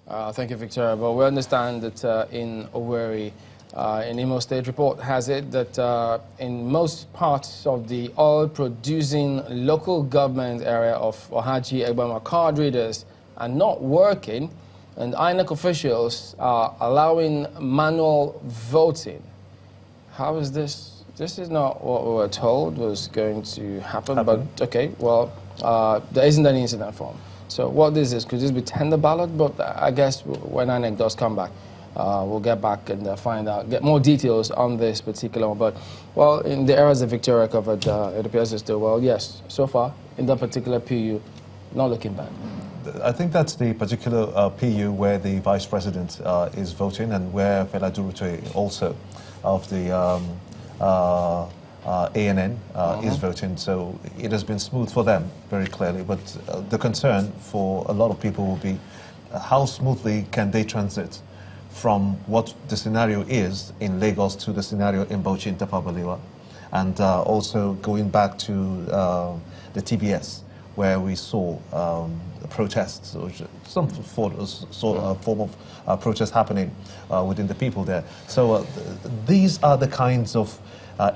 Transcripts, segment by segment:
Thank you, Victoria. But we understand that in Owerri, in Imo State, report has it that in most parts of the oil-producing local government area of Ohaji Egbama, card readers are not working, and INEC officials are allowing manual voting. How is this? This is not what we were told was going to happen. But okay, well, there isn't any incident form. So what is this? Could this be tender ballot? But I guess when INEC does come back, we'll get back and find out, get more details on this particular one. But, well, in the areas that Victoria covered, it appears as though, well, yes, so far, in that particular PU, not looking bad. I think that's the particular PU where the Vice President is voting and where Fela Durute also of the ANN is voting. So it has been smooth for them, very clearly. But the concern for a lot of people will be how smoothly can they transit from what the scenario is in Lagos to the scenario in Bauchi and Tafawa Balewa, and also going back to the TBS, where we saw protests, or some form of protest happening within the people there. So these are the kinds of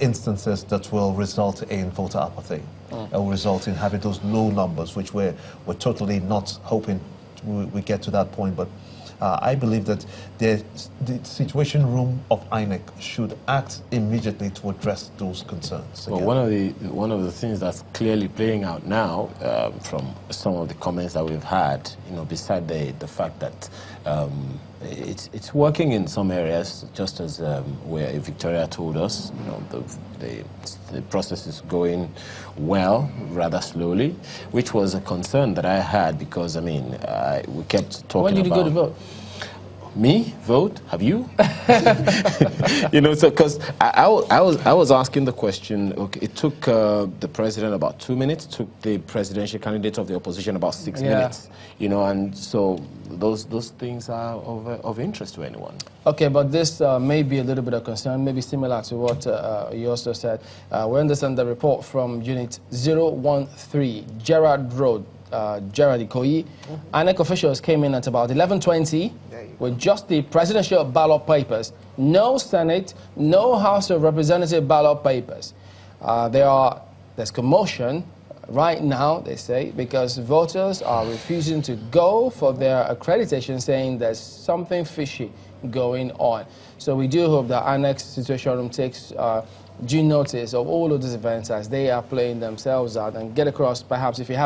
instances that will result in voter apathy, will result in having those low numbers, which we're totally not hoping we get to that point. But I believe that the situation room of INEC should act immediately to address those concerns. Well, one of the things that's clearly playing out now from some of the comments that we've had, beside the fact that it's working in some areas, just as where Victoria told us, the process is going well, rather slowly, which was a concern that I had because, we kept talking about... When did you go to vote? Me? Vote? Have you? So because I was asking the question, okay, it took the president about 2 minutes, took the presidential candidate of the opposition about 6 minutes, and so those things are of interest to anyone. Okay, but this may be a little bit of concern, maybe similar to what you also said. We understand the report from Unit 013, Gerard Road, Gerard Ikoyi. INEC officials came in at about 11:20 with just the presidential ballot papers. No Senate, no House of Representative ballot papers. There's commotion right now, they say, because voters are refusing to go for their accreditation, saying there's something fishy going on. So we do hope that our next situation room takes due notice of all of these events as they are playing themselves out and get across, perhaps if you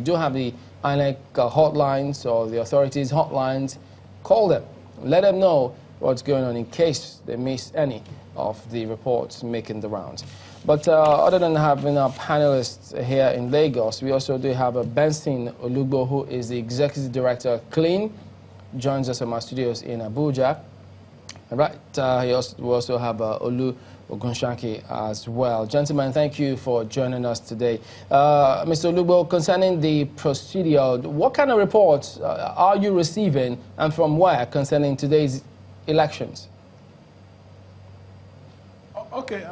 do have the INEC hotlines or the authorities hotlines, call them, let them know what's going on in case they miss any of the reports making the rounds. But other than having our panelists here in Lagos, we also do have a Benson Olugbo, who is the Executive Director of Clean, joins us from our studios in Abuja. Right, we also have Olu Ogunshaki as well. Gentlemen, thank you for joining us today. Mr. Olugbo, concerning the procedure, what kind of reports are you receiving and from where concerning today's elections? Okay,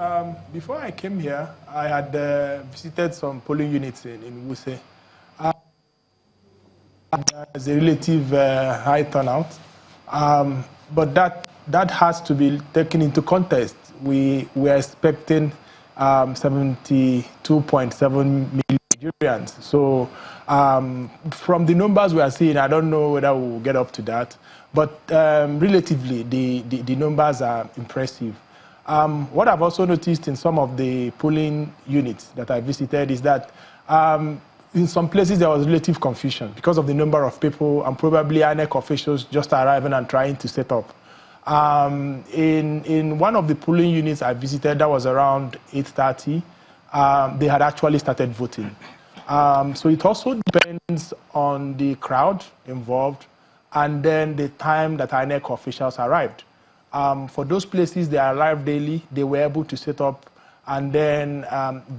before I came here, I had visited some polling units in Wuse. There's a relative high turnout, but that has to be taken into context. We are expecting 72.7 million Nigerians. So from the numbers we are seeing, I don't know whether we'll get up to that, but relatively the numbers are impressive. What I've also noticed in some of the polling units that I visited is that in some places there was relative confusion because of the number of people and probably INEC officials just arriving and trying to set up. In one of the polling units I visited, that was around 8:30, they had actually started voting. So it also depends on the crowd involved and then the time that INEC officials arrived. For those places, they arrived daily, they were able to set up and then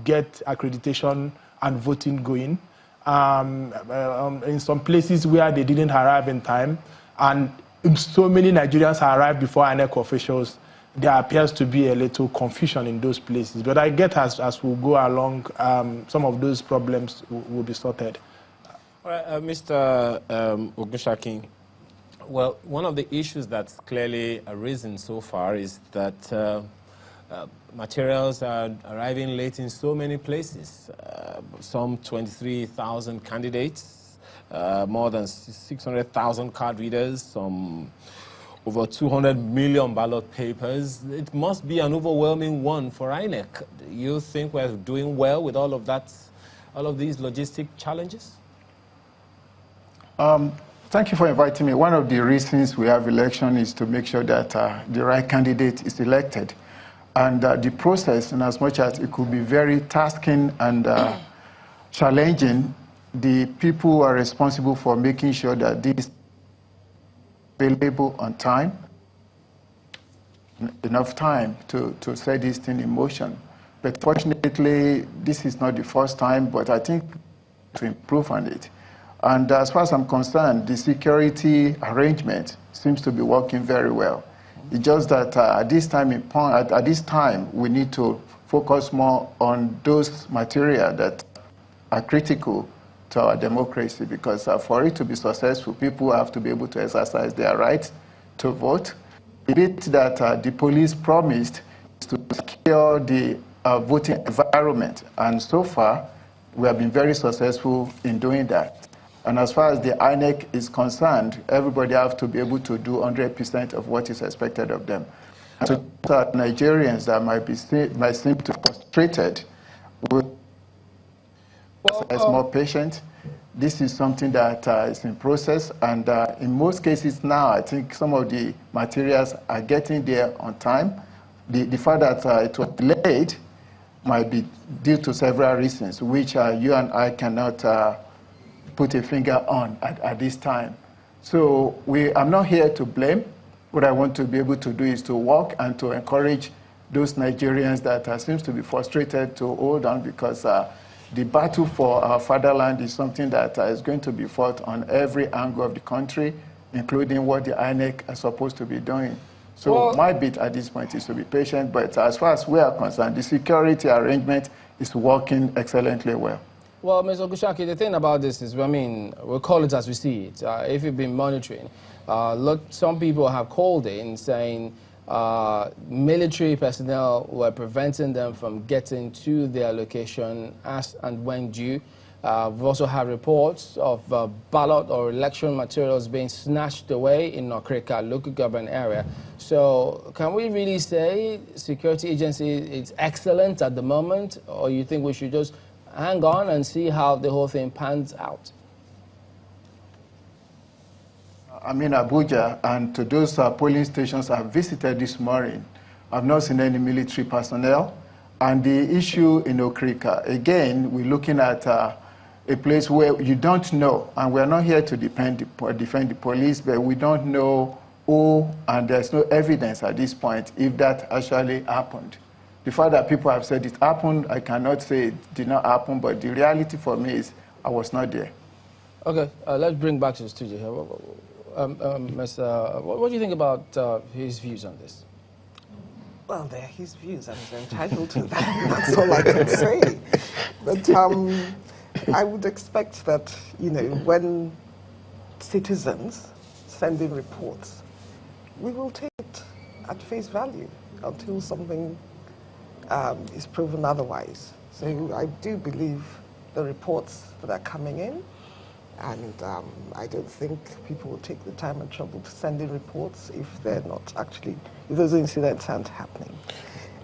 get accreditation and voting going. In some places where they didn't arrive in time, and so many Nigerians arrived before INEC officials, there appears to be a little confusion in those places. But I get as we go along, some of those problems will be sorted. All right, Mr. Ogunshaki, Well, one of the issues that's clearly arisen so far is that materials are arriving late in so many places. Some 23,000 candidates, more than 600,000 card readers, some over 200 million ballot papers. It must be an overwhelming one for INEC. Do you think we're doing well with all of that, all of these logistic challenges? Thank you for inviting me. One of the reasons we have election is to make sure that the right candidate is elected. And the process, in as much as it could be very tasking and challenging, the people who are responsible for making sure that this is available on time, enough time to set this thing in motion. But fortunately, this is not the first time, but I think to improve on it. And as far as I'm concerned, the security arrangement seems to be working very well. It's just that at this time, we need to focus more on those material that are critical to our democracy, because for it to be successful, people have to be able to exercise their right to vote. The bit that the police promised is to secure the voting environment, and so far, we have been very successful in doing that. And as far as the INEC is concerned, everybody has to be able to do 100% of what is expected of them. And to Nigerians that might seem to be frustrated with more patient, this is something that is in process. And in most cases now, I think some of the materials are getting there on time. The fact that it was delayed might be due to several reasons, which you and I cannot put a finger on at this time. So I'm not here to blame. What I want to be able to do is to work and to encourage those Nigerians that seems to be frustrated to hold on, because the battle for our fatherland is something that is going to be fought on every angle of the country, including what the INEC are supposed to be doing. So my bit at this point is to be patient, but as far as we are concerned, the security arrangement is working excellently well. Well, Mr. Okushaki, the thing about this is, I mean, we'll call it as we see it. If you've been monitoring, some people have called in saying military personnel were preventing them from getting to their location as and when due. We've also had reports of ballot or election materials being snatched away in Okrika local government area. So can we really say security agency is excellent at the moment, or you think we should just hang on and see how the whole thing pans out? I'm in Abuja, and to those polling stations I've visited this morning, I've not seen any military personnel. And the issue in Okrika, again, we're looking at a place where you don't know, and we're not here to defend the police, but we don't know who, and there's no evidence at this point if that actually happened. The fact that people have said it happened, I cannot say it did not happen, but the reality for me is I was not there. Okay, let's bring back to the studio here. What do you think about his views on this? Well, they're his views, and he's entitled to that. That's all I can say. But I would expect that, you know, when citizens send in reports, we will take it at face value until something is proven otherwise. So I do believe the reports that are coming in, and I don't think people will take the time and trouble to send in reports if they're not actually, if those incidents aren't happening.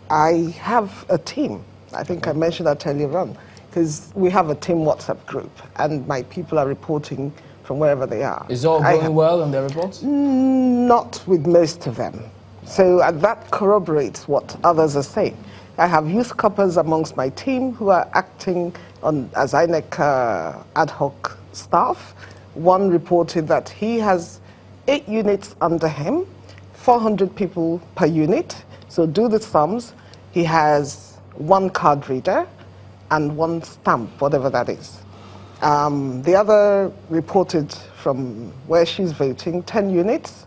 I have a team. I think I mentioned that earlier on, because we have a team WhatsApp group, and my people are reporting from wherever they are. Is all going well on their reports? Not with most of them. So that corroborates what others are saying. I have youth coppers amongst my team who are acting as INEC ad hoc staff. One reported that he has 8 units under him, 400 people per unit. So do the sums. He has 1 card reader and 1 stamp, whatever that is. The other reported from where she's voting, 10 units.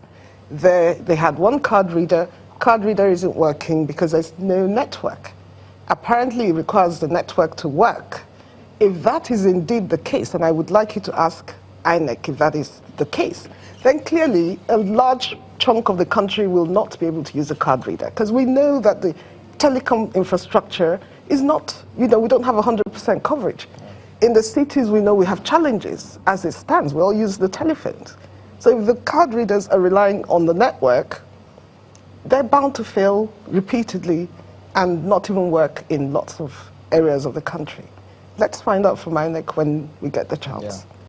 They had 1 card reader. Card reader isn't working because there's no network. Apparently, it requires the network to work. If that is indeed the case, and I would like you to ask INEC, if that is the case, then clearly a large chunk of the country will not be able to use a card reader, because we know that the telecom infrastructure is not, we don't have 100% coverage. In the cities, we know we have challenges as it stands. We all use the telephones. So if the card readers are relying on the network, they're bound to fail repeatedly and not even work in lots of areas of the country. Let's find out from INEC when we get the chance. Yeah.